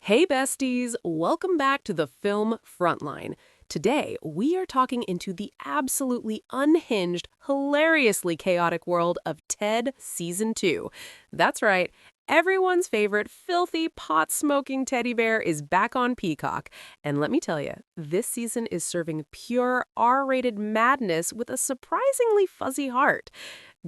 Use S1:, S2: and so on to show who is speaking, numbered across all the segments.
S1: Hey besties, welcome back to the film Frontline. Today, we are talking into the absolutely unhinged, hilariously chaotic world of Ted Season 2. That's right, everyone's favorite filthy, pot-smoking teddy bear is back on Peacock. And let me tell you, this season is serving pure R-rated madness with a surprisingly fuzzy heart.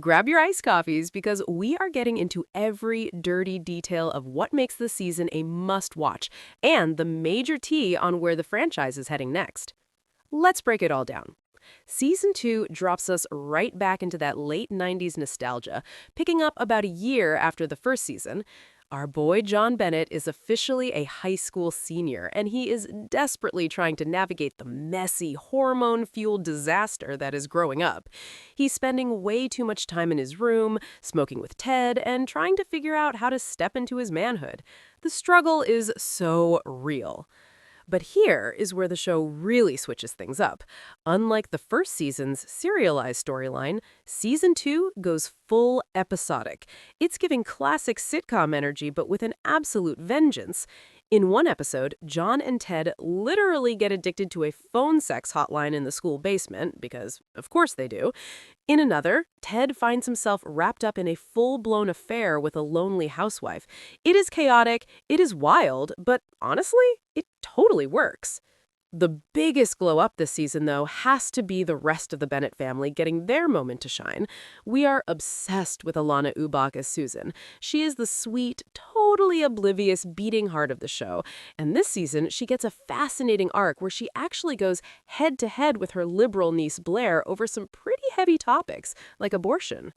S1: Grab your iced coffees because we are getting into every dirty detail of what makes this season a must-watch and the major T on where the franchise is heading next. Let's break it all down. Season 2 drops us right back into that late 90s nostalgia, picking up about a year after the first season. Our boy John Bennett is officially a high school senior, and he is desperately trying to navigate the messy, hormone-fueled disaster that is growing up. He's spending way too much time in his room, smoking with Ted, and trying to figure out how to step into his manhood. The struggle is so real. But here is where the show really switches things up. Unlike the first season's serialized storyline, Season 2 goes full episodic. It's giving classic sitcom energy, but with an absolute vengeance. In one episode, John and Ted literally get addicted to a phone sex hotline in the school basement, because of course they do. In another, Ted finds himself wrapped up in a full-blown affair with a lonely housewife. It is chaotic, it is wild, but honestly, it totally works. The biggest glow up this season, though, has to be the rest of the Bennett family getting their moment to shine. We are obsessed with Alana Ubach as Susan. She is the sweet, totally oblivious beating heart of the show. And this season, she gets a fascinating arc where she actually goes head-to-head with her liberal niece Blair over some pretty heavy topics, like abortion.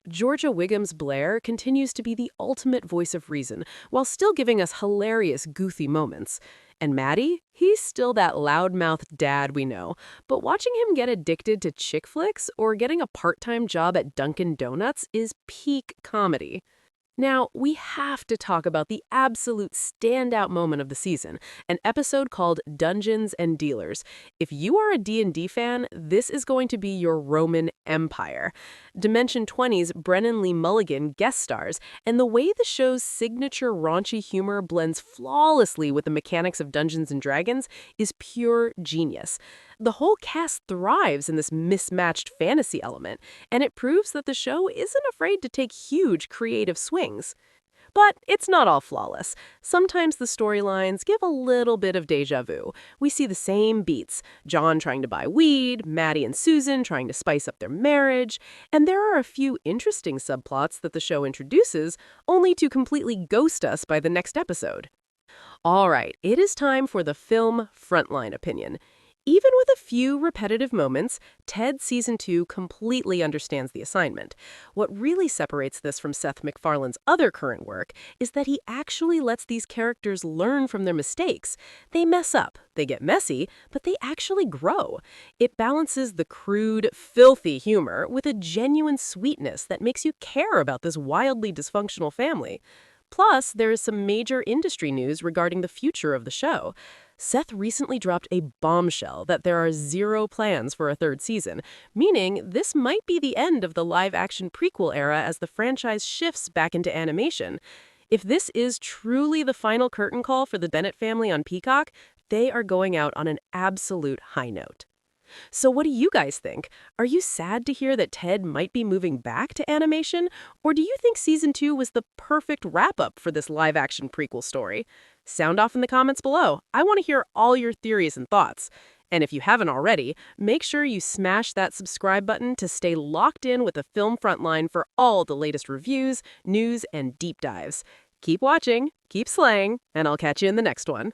S1: Georgia Wiggum's Blair continues to be the ultimate voice of reason, while still giving us hilarious, goofy moments. And Maddie? He's still that loudmouthed dad we know, but watching him get addicted to chick flicks or getting a part-time job at Dunkin' Donuts is peak comedy. Now, we have to talk about the absolute standout moment of the season, an episode called Dungeons and Dealers. If you are a D&D fan, this is going to be your Roman Empire. Dimension 20's Brennan Lee Mulligan guest stars, and the way the show's signature raunchy humor blends flawlessly with the mechanics of Dungeons and Dragons is pure genius. The whole cast thrives in this mismatched fantasy element, and it proves that the show isn't afraid to take huge creative swings. But it's not all flawless. Sometimes the storylines give a little bit of deja vu. We see the same beats, John trying to buy weed, Maddie and Susan trying to spice up their marriage, and there are a few interesting subplots that the show introduces, only to completely ghost us by the next episode. All right, it is time for the film Frontline opinion. Even with a few repetitive moments, Ted Season 2 completely understands the assignment. What really separates this from Seth MacFarlane's other current work is that he actually lets these characters learn from their mistakes. They mess up, they get messy, but they actually grow. It balances the crude, filthy humor with a genuine sweetness that makes you care about this wildly dysfunctional family. Plus, there is some major industry news regarding the future of the show. Seth recently dropped a bombshell that there are zero plans for a third season, meaning this might be the end of the live-action prequel era as the franchise shifts back into animation. If this is truly the final curtain call for the Bennett family on Peacock, they are going out on an absolute high note. So what do you guys think? Are you sad to hear that Ted might be moving back to animation? Or do you think Season 2 was the perfect wrap-up for this live-action prequel story? Sound off in the comments below. I want to hear all your theories and thoughts. And if you haven't already, make sure you smash that subscribe button to stay locked in with the Film Frontline for all the latest reviews, news, and deep dives. Keep watching, keep slaying, and I'll catch you in the next one.